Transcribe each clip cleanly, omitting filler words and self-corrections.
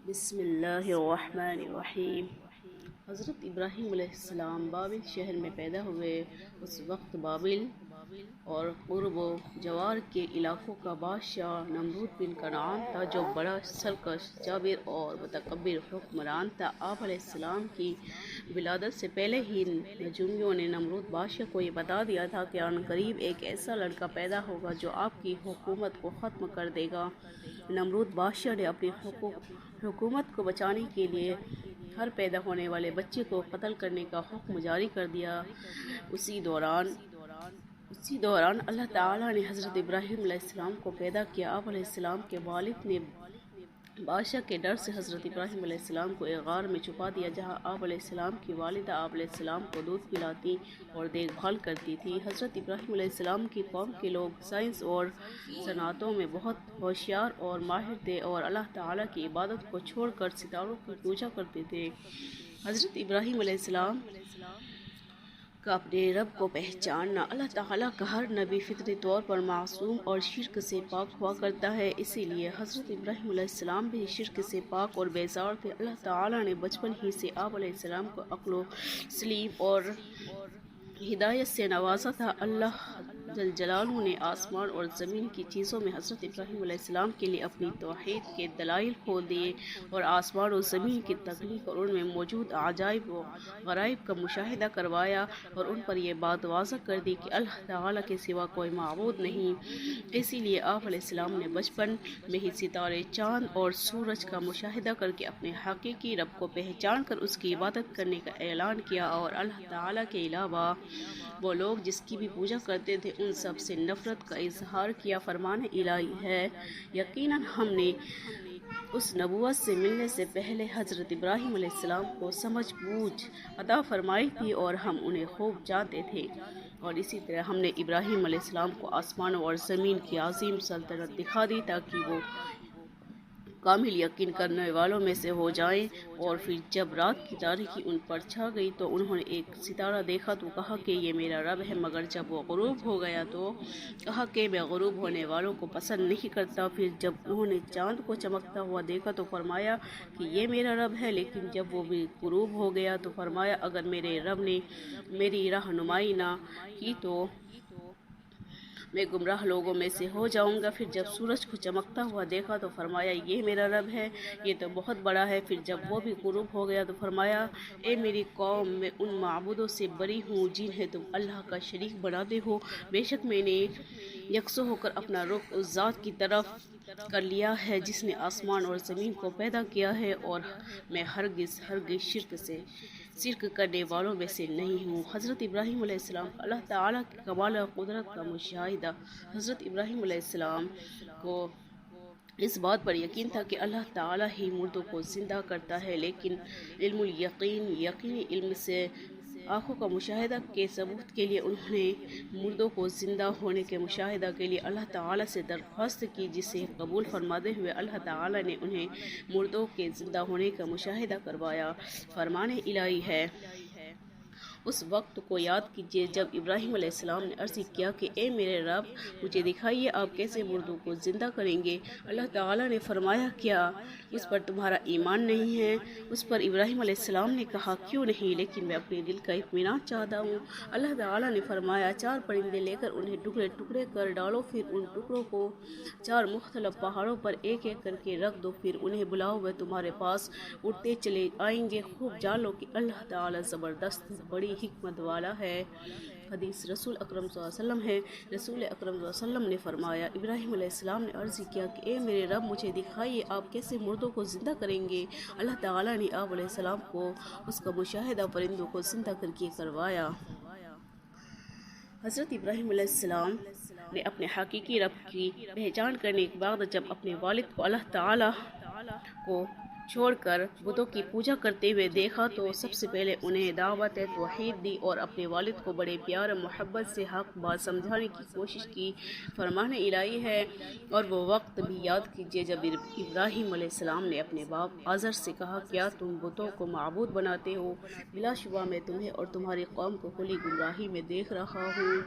بسم اللہ الرحمن الرحیم۔ حضرت ابراہیم علیہ السلام بابل شہر میں پیدا ہوئے۔ اس وقت بابل اور قرب و جوار کے علاقوں کا بادشاہ نمرود بن کنعان تھا، جو بڑا سرکش، جابر اور متکبر حکمران تھا۔ آپ علیہ السلام کی ولادت سے پہلے ہی نجومیوں نے نمرود بادشاہ کو یہ بتا دیا تھا کہ عنقریب ایک ایسا لڑکا پیدا ہوگا جو آپ کی حکومت کو ختم کر دے گا۔ نمرود بادشاہ نے اپنی حکومت کو بچانے کے لیے ہر پیدا ہونے والے بچے کو قتل کرنے کا حکم جاری کر دیا۔ اسی دوران اللہ تعالیٰ نے حضرت ابراہیم علیہ السلام کو پیدا کیا۔ آپ علیہ السلام کے والد نے بادشاہ کے ڈر سے حضرت ابراہیم علیہ السلام کو ایک غار میں چھپا دیا، جہاں آپ علیہ السلام کی والدہ آپ علیہ السلام کو دودھ پلاتی اور دیکھ بھال کرتی تھی۔ حضرت ابراہیم علیہ السلام کی قوم کے لوگ سائنس اور صنعتوں میں بہت ہوشیار اور ماہر تھے اور اللہ تعالیٰ کی عبادت کو چھوڑ کر ستاروں کی پوجا کرتے تھے۔ حضرت ابراہیم علیہ السلام کا اپنے رب کو پہچاننا۔ اللہ تعالیٰ کا ہر نبی فطری طور پر معصوم اور شرک سے پاک ہوا کرتا ہے، اسی لیے حضرت ابراہیم علیہ السلام بھی شرک سے پاک اور بیزار تھے۔ اللہ تعالیٰ نے بچپن ہی سے آپ علیہ السلام کو عقل و سلیم اور ہدایت سے نوازا تھا۔ اللہ جل جلالہ نے آسمان اور زمین کی چیزوں میں حضرت ابراہیم علیہ السلام کے لیے اپنی توحید کے دلائل کھول دیے اور آسمان و زمین کی تخلیق اور ان میں موجود عجائب و غرائب کا مشاہدہ کروایا اور ان پر یہ بات واضح کر دی کہ اللہ تعالیٰ کے سوا کوئی معبود نہیں۔ اسی لیے آپ علیہ السلام نے بچپن میں ہی ستارے، چاند اور سورج کا مشاہدہ کر کے اپنے حقیقی رب کو پہچان کر اس کی عبادت کرنے کا اعلان کیا اور اللہ تعالیٰ کے علاوہ وہ لوگ جس کی بھی پوجا کرتے تھے ان سب سے نفرت کا اظہار کیا۔ فرمان الہی ہے، یقیناً ہم نے اس نبوت سے ملنے سے پہلے حضرت ابراہیم علیہ السلام کو سمجھ بوجھ عطا فرمائی تھی اور ہم انہیں خوب جانتے تھے، اور اسی طرح ہم نے ابراہیم علیہ السلام کو آسمانوں اور زمین کی عظیم سلطنت دکھا دی تاکہ وہ کامل یقین کرنے والوں میں سے ہو جائیں۔ اور پھر جب رات کی تاریکی ان پر چھا گئی تو انہوں نے ایک ستارہ دیکھا تو کہا کہ یہ میرا رب ہے، مگر جب وہ غروب ہو گیا تو کہا کہ میں غروب ہونے والوں کو پسند نہیں کرتا۔ پھر جب انہوں نے چاند کو چمکتا ہوا دیکھا تو فرمایا کہ یہ میرا رب ہے، لیکن جب وہ بھی غروب ہو گیا تو فرمایا اگر میرے رب نے میری رہنمائی نہ کی تو میں گمراہ لوگوں میں سے ہو جاؤں گا۔ پھر جب سورج کو چمکتا ہوا دیکھا تو فرمایا یہ میرا رب ہے، یہ تو بہت بڑا ہے۔ پھر جب وہ بھی غروب ہو گیا تو فرمایا اے میری قوم، میں ان معبودوں سے بری ہوں جنہیں تم اللہ کا شریک بناتے ہو، بے شک میں نے یکسو ہو کر اپنا رخ اس ذات کی طرف کر لیا ہے جس نے آسمان اور زمین کو پیدا کیا ہے، اور میں ہرگز شرک کرنے والوں میں سے نہیں ہوں۔ حضرت ابراہیم علیہ السلام کا اللہ تعالیٰ کی کمال و قدرت کا مشاہدہ۔ حضرت ابراہیم علیہ السلام کو اس بات پر یقین تھا کہ اللہ تعالیٰ ہی مردوں کو زندہ کرتا ہے، لیکن علم الیقین، یقینی علم سے آنکھوں کا مشاہدہ کے ثبوت کے لیے انہوں نے مردوں کو زندہ ہونے کے مشاہدہ کے لیے اللہ تعالیٰ سے درخواست کی، جسے قبول فرماتے ہوئے اللہ تعالیٰ نے انہیں مردوں کے زندہ ہونے کا مشاہدہ کروایا۔ فرمان الہی ہے، اس وقت کو یاد کیجیے جب ابراہیم علیہ السلام نے عرض کیا کہ اے میرے رب، مجھے دکھائیے آپ کیسے مردوں کو زندہ کریں گے۔ اللہ تعالیٰ نے فرمایا کیا اس پر تمہارا ایمان نہیں ہے؟ اس پر ابراہیم علیہ السلام نے کہا کیوں نہیں، لیکن میں اپنے دل کا اطمینان چاہتا ہوں۔ اللہ تعالیٰ نے فرمایا 4 پرندے لے کر انہیں ٹکڑے ٹکڑے کر ڈالو، پھر ان ٹکڑوں کو 4 مختلف پہاڑوں پر ایک ایک کر کے رکھ دو، پھر انہیں بلاؤ، وہ تمہارے پاس اڑتے چلے آئیں گے۔ خوب جان لو کہ اللہ تعالیٰ زبردست بڑی حکمت والا ہے۔ حدیث رسول اکرم صلی اللہ علیہ وسلم ہے، رسول اکرم صلی اللہ علیہ وسلم نے فرمایا ابراہیم علیہ السلام نے عرض کیا کہ اے میرے رب، مجھے دکھائیے آپ کیسے مردوں کو زندہ کریں گے۔ اللہ تعالیٰ نے آپ علیہ السلام کو اس کا مشاہدہ پرندوں کو زندہ کر کے کروایا۔ حضرت ابراہیم علیہ السلام نے اپنے حقیقی رب کی پہچان کرنے کے بعد جب اپنے والد کو اللہ تعالیٰ کو چھوڑ کر بتوں کی پوجا کرتے ہوئے دیکھا تو سب سے پہلے انہیں دعوت توحید دی اور اپنے والد کو بڑے پیار و محبت سے حق بات سمجھانے کی کوشش کی۔ فرمان الہی ہے، اور وہ وقت بھی یاد کیجیے جب ابراہیم علیہ السلام نے اپنے باپ آزر سے کہا کیا تم بتوں کو معبود بناتے ہو؟ بلا شبہ میں تمہیں اور تمہاری قوم کو کھلی گمراہی میں دیکھ رہا ہوں۔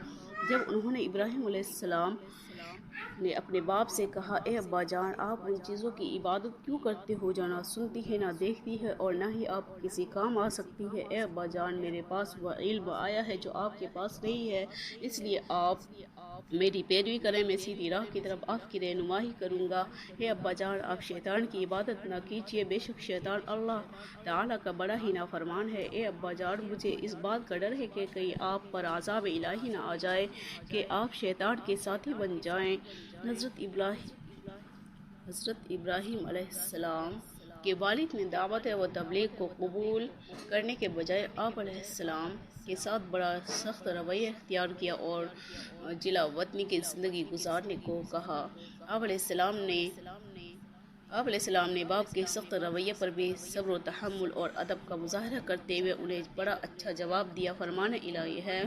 جب انہوں نے ابراہیم علیہ السلام نے اپنے باپ سے کہا، اے ابا جان، آپ ان چیزوں کی عبادت کیوں کرتے ہو جو نہ سنتی ہے نہ دیکھتی ہے اور نہ ہی آپ کسی کام آ سکتی ہے؟ اے ابا جان، میرے پاس وہ علم آیا ہے جو آپ کے پاس نہیں ہے، اس لیے آپ میری پیروی کریں، میں سیدھی راہ کی طرف آپ کی رہنمائی کروں گا۔ اے ابا جان، آپ شیطان کی عبادت نہ کیجیے، بے شک شیطان اللہ تعالیٰ کا بڑا ہی نافرمان ہے۔ اے ابا جان، مجھے اس بات کا ڈر ہے کہ کہیں آپ پر عذاب الہی نہ آ جائے کہ آپ شیطان کے ساتھی بن جائیں۔ حضرت ابراہیم علیہ السلام کے والد نے دعوت و تبلیغ کو قبول کرنے کے بجائے آپ علیہ السلام کے ساتھ بڑا سخت رویہ اختیار کیا اور جلا وطنی کی زندگی گزارنے کو کہا۔ آپ علیہ السلام نے باپ کے سخت رویے پر بھی صبر و تحمل اور ادب کا مظاہرہ کرتے ہوئے انہیں بڑا اچھا جواب دیا۔ فرمان الہی ہے،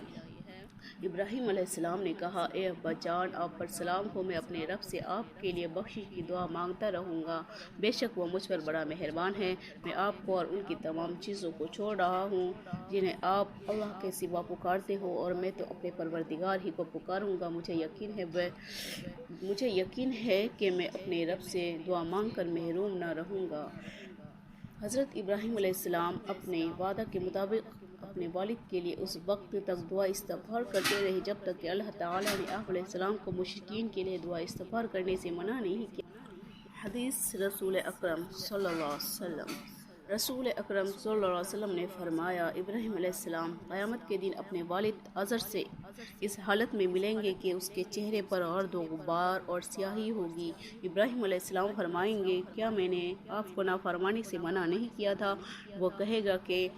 ابراہیم علیہ السلام نے کہا، اے ابا جان، آپ پر سلام ہو، میں اپنے رب سے آپ کے لیے بخشش کی دعا مانگتا رہوں گا، بے شک وہ مجھ پر بڑا مہربان ہے۔ میں آپ کو اور ان کی تمام چیزوں کو چھوڑ رہا ہوں جنہیں آپ اللہ کے سوا پکارتے ہو، اور میں تو اپنے پروردگار ہی کو پکاروں گا۔ مجھے یقین ہے کہ میں اپنے رب سے دعا مانگ کر محروم نہ رہوں گا۔ حضرت ابراہیم علیہ السلام اپنے وعدہ کے مطابق اپنے والد کے لیے اس وقت تک دعا استغفار کرتے رہے جب تک کہ اللہ تعالیٰ نے آپ علیہ السلام کو مشرکین کے لیے دعا استغفار کرنے سے منع نہیں کیا۔ حدیث رسول اکرم صلی اللہ علیہ وسلم۔ رسول اکرم صلی اللہ علیہ وسلم نے فرمایا، ابراہیم علیہ السلام قیامت کے دن اپنے والد آزر سے اس حالت میں ملیں گے کہ اس کے چہرے پر گرد و غبار اور سیاہی ہوگی۔ ابراہیم علیہ السلام فرمائیں گے، کیا میں نے آپ کو نافرمانی سے منع نہیں کیا تھا؟ وہ کہے گا کہ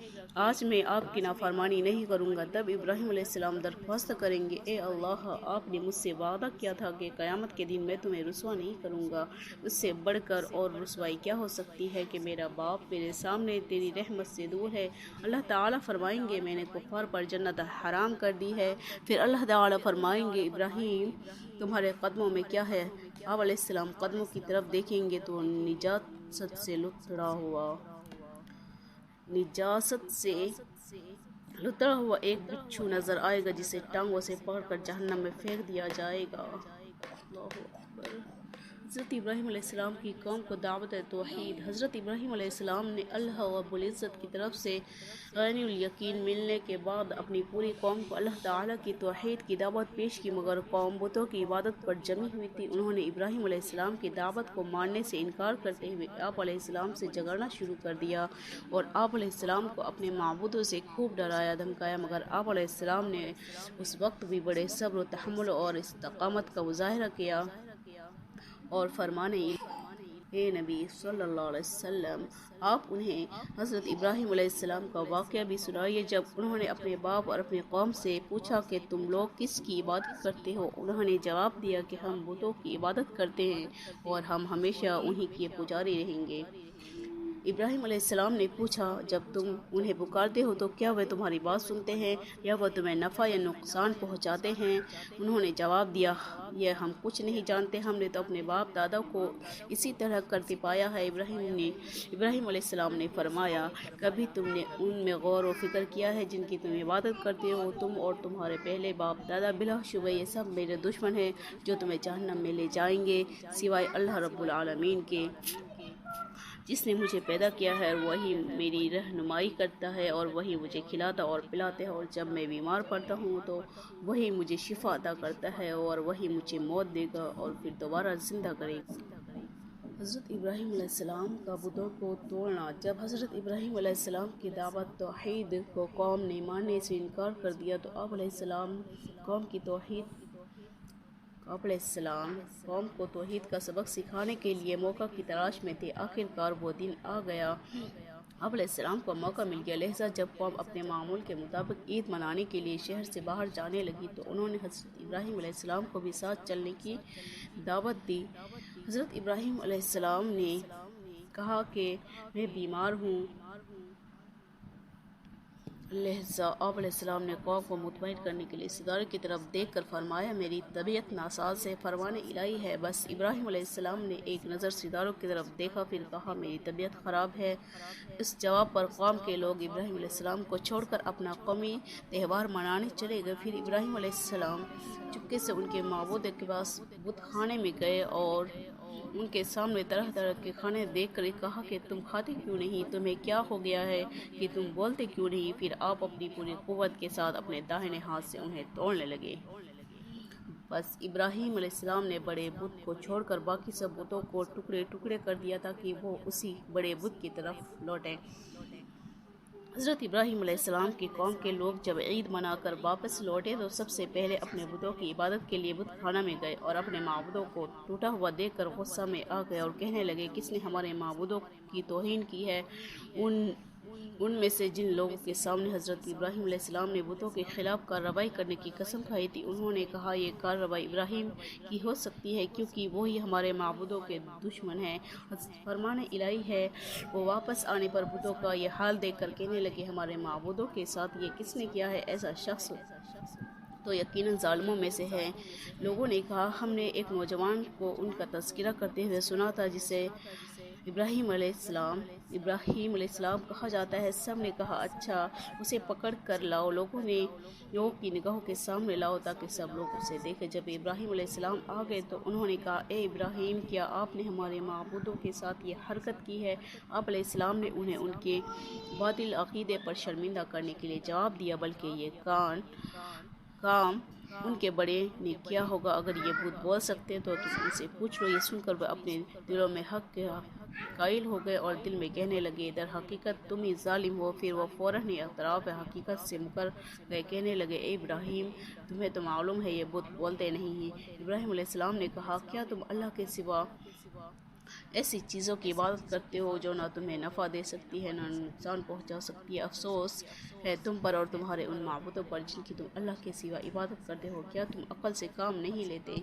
آج میں آپ کی نافرمانی نہیں کروں گا۔ تب ابراہیم علیہ السلام درخواست کریں گے، اے اللہ، آپ نے مجھ سے وعدہ کیا تھا کہ قیامت کے دن میں تمہیں رسوا نہیں کروں گا۔ اس سے بڑھ کر اور رسوائی کیا ہو سکتی ہے کہ میرا باپ میرے سامنے تیری رحمت سے دور ہے۔ اللہ تعالیٰ فرمائیں گے، میں نے کفار پر جنت حرام کر دی ہے۔ پھر اللہ تعالیٰ فرمائیں گے، ابراہیم، تمہارے قدموں میں کیا ہے؟ آپ علیہ السلام قدموں کی طرف دیکھیں گے تو نجاست سے لتڑا ہوا ایک بچھو نظر آئے گا جسے ٹانگوں سے پکڑ کر جہنم میں پھینک دیا جائے گا۔ اللہ اکبر۔ حضرت ابراہیم علیہ السلام کی قوم کو دعوت توحید۔ حضرت ابراہیم علیہ السلام نے اللہ رب العزت کی طرف سے عین الیقین ملنے کے بعد اپنی پوری قوم کو اللہ تعالیٰ کی توحید کی دعوت پیش کی، مگر قوم بتوں کی عبادت پر جمی ہوئی تھی۔ انہوں نے ابراہیم علیہ السلام کی دعوت کو ماننے سے انکار کرتے ہوئے آپ علیہ السلام سے جھگڑنا شروع کر دیا اور آپ علیہ السلام کو اپنے معبودوں سے خوب ڈرایا دھمکایا، مگر آپ علیہ السلام نے اس وقت بھی بڑے صبر و تحمل اور استقامت کا مظاہرہ کیا اور فرمانے اے نبی صلی اللہ علیہ وسلم، آپ انہیں حضرت ابراہیم علیہ السلام کا واقعہ بھی سنائیے جب انہوں نے اپنے باپ اور اپنی قوم سے پوچھا کہ تم لوگ کس کی عبادت کرتے ہو؟ انہوں نے جواب دیا کہ ہم بتوں کی عبادت کرتے ہیں اور ہم ہمیشہ انہی کے پجاری رہیں گے۔ ابراہیم علیہ السلام نے پوچھا، جب تم انہیں پکارتے ہو تو کیا وہ تمہاری بات سنتے ہیں یا وہ تمہیں نفع یا نقصان پہنچاتے ہیں؟ انہوں نے جواب دیا، یہ ہم کچھ نہیں جانتے، ہم نے تو اپنے باپ دادا کو اسی طرح کرتے پایا ہے۔ ابراہیم علیہ السلام نے فرمایا، کبھی تم نے ان میں غور و فکر کیا ہے جن کی تم عبادت کرتے ہو؟ تم اور تمہارے پہلے باپ دادا، بلا شبہ یہ سب میرے دشمن ہیں جو تمہیں جہنم میں لے جائیں گے، سوائے اللہ رب العالمین کے جس نے مجھے پیدا کیا ہے، اور وہی میری رہنمائی کرتا ہے اور وہی مجھے کھلاتا اور پلاتا ہے، اور جب میں بیمار پڑتا ہوں تو وہی مجھے شفا عطا کرتا ہے، اور وہی مجھے موت دے گا اور پھر دوبارہ زندہ کرے گا۔ حضرت ابراہیم علیہ السلام کا بتوں کو توڑنا۔ جب حضرت ابراہیم علیہ السلام کی دعوت توحید کو قوم نے ماننے سے انکار کر دیا تو آپ علیہ السلام قوم کو توحید کا سبق سکھانے کے لیے موقع کی تلاش میں تھے۔ آخر کار وہ دن آ گیا، آپ علیہ السلام کو موقع مل گیا، لہٰذا جب قوم اپنے معمول کے مطابق عید منانے کے لیے شہر سے باہر جانے لگی تو انہوں نے حضرت ابراہیم علیہ السلام کو بھی ساتھ چلنے کی دعوت دی۔ حضرت ابراہیم علیہ السلام نے کہا کہ میں بیمار ہوں، لہذا آپ علیہ السلام نے قوم کو مطمئن کرنے کے لیے ستارے کی طرف دیکھ کر فرمایا میری طبیعت ناساز ہے، فرمان الہی ہے۔ بس ابراہیم علیہ السلام نے ایک نظر ستاروں کی طرف دیکھا، پھر کہا میری طبیعت خراب ہے۔ اس جواب پر قوم کے لوگ ابراہیم علیہ السلام کو چھوڑ کر اپنا قومی تہوار منانے چلے گئے۔ پھر ابراہیم علیہ السلام چپکے سے ان کے معبود کے پاس بت خانے میں گئے اور ان کے سامنے طرح طرح کے کھانے دیکھ کر کہا کہ تم کھاتے کیوں نہیں؟ تمہیں کیا ہو گیا ہے کہ تم بولتے کیوں نہیں؟ پھر آپ اپنی پوری قوت کے ساتھ اپنے داہنے ہاتھ سے انہیں توڑنے لگے۔ بس ابراہیم علیہ السلام نے بڑے بت کو چھوڑ کر باقی سب بتوں کو ٹکڑے ٹکڑے کر دیا تاکہ وہ اسی بڑے بت کی طرف لوٹیں۔ حضرت ابراہیم علیہ السلام کی قوم کے لوگ جب عید منا کر واپس لوٹے تو سب سے پہلے اپنے بتوں کی عبادت کے لیے بت خانہ میں گئے اور اپنے معبودوں کو ٹوٹا ہوا دیکھ کر غصہ میں آ گئے اور کہنے لگے کس نے ہمارے معبودوں کی توہین کی ہے؟ ان میں سے جن لوگوں کے سامنے حضرت ابراہیم علیہ السلام نے بتوں کے خلاف کارروائی کرنے کی قسم کھائی تھی، انہوں نے کہا یہ کارروائی ابراہیم کی ہو سکتی ہے کیونکہ وہی ہمارے معبودوں کے دشمن ہیں۔ فرمان الہی ہے۔ وہ واپس آنے پر بتوں کا یہ حال دیکھ کر کہنے لگے ہمارے معبودوں کے ساتھ یہ کس نے کیا ہے؟ ایسا شخص تو یقیناً ظالموں میں سے ہے۔ لوگوں نے کہا ہم نے ایک نوجوان کو ان کا تذکرہ کرتے ہوئے سنا تھا جسے ابراہیم علیہ السلام کہا جاتا ہے۔ سب نے کہا اچھا اسے پکڑ کر لاؤ، لوگوں کی نگاہوں کے سامنے لاؤ تاکہ سب لوگ اسے دیکھیں۔ جب ابراہیم علیہ السلام آ گئے تو انہوں نے کہا اے ابراہیم کیا آپ نے ہمارے معبودوں کے ساتھ یہ حرکت کی ہے؟ آپ علیہ السلام نے انہیں ان کے باطل عقیدے پر شرمندہ کرنے کے لیے جواب دیا بلکہ یہ کام ان کے بڑے نے کیا ہوگا، اگر یہ بت بول سکتے تو تم ان سے پوچھ لو۔ یہ سن کر وہ اپنے دلوں میں حق کے قائل ہو گئے اور دل میں کہنے لگے در حقیقت تم ہی ظالم ہو۔ پھر وہ فوراً ہی اعتراف حقیقت سے مکر گئے، کہنے لگے اے ابراہیم تمہیں تو معلوم ہے یہ بت بولتے نہیں ہیں۔ ابراہیم علیہ السلام نے کہا کیا تم اللہ کے سوا ایسی چیزوں کی عبادت کرتے ہو جو نہ تمہیں نفع دے سکتی ہے نہ نقصان پہنچا سکتی ہے؟ افسوس ہے تم پر اور تمہارے ان معبودوں پر جن کی تم اللہ کے سوا عبادت کرتے ہو، کیا تم عقل سے کام نہیں لیتے؟